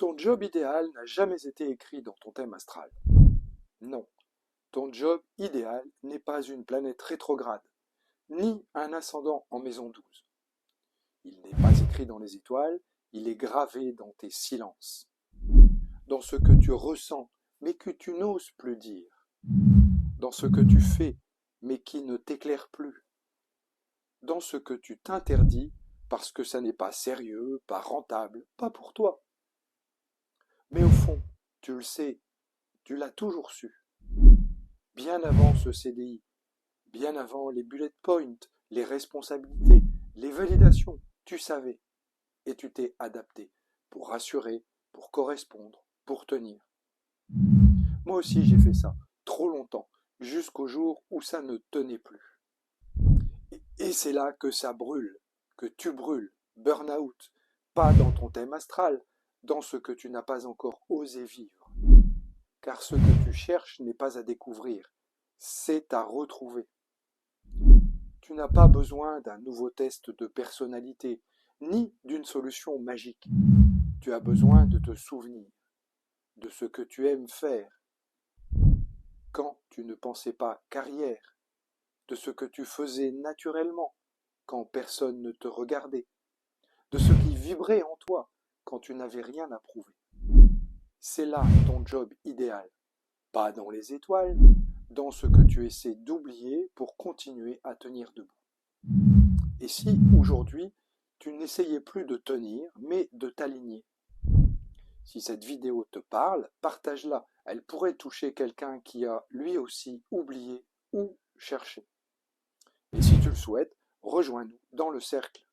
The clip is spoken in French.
Ton job idéal n'a jamais été écrit dans ton thème astral. Non, ton job idéal n'est pas une planète rétrograde, ni un ascendant en maison 12. Il n'est pas écrit dans les étoiles, il est gravé dans tes silences, dans ce que tu ressens, mais que tu n'oses plus dire, dans ce que tu fais, mais qui ne t'éclaire plus, dans ce que tu t'interdis parce que ça n'est pas sérieux, pas rentable, pas pour toi. Mais au fond, tu le sais, tu l'as toujours su. Bien avant ce CDI, bien avant les bullet points, les responsabilités, les validations, tu savais et tu t'es adapté pour rassurer, pour correspondre, pour tenir. Moi aussi j'ai fait ça, trop longtemps, jusqu'au jour où ça ne tenait plus. Et c'est là que ça brûle, que tu brûles, burn-out, pas dans ton thème astral, dans ce que tu n'as pas encore osé vivre. Car ce que tu cherches n'est pas à découvrir, c'est à retrouver. Tu n'as pas besoin d'un nouveau test de personnalité, ni d'une solution magique. Tu as besoin de te souvenir de ce que tu aimes faire quand tu ne pensais pas carrière, de ce que tu faisais naturellement quand personne ne te regardait, de ce qui vibrait en toi quand tu n'avais rien à prouver. C'est là ton job idéal, pas dans les étoiles, dans ce que tu essaies d'oublier pour continuer à tenir debout. Et si aujourd'hui, tu n'essayais plus de tenir, mais de t'aligner? Si cette vidéo te parle, partage-la. Elle pourrait toucher quelqu'un qui a lui aussi oublié ou cherché. Et si tu le souhaites, rejoins-nous dans le cercle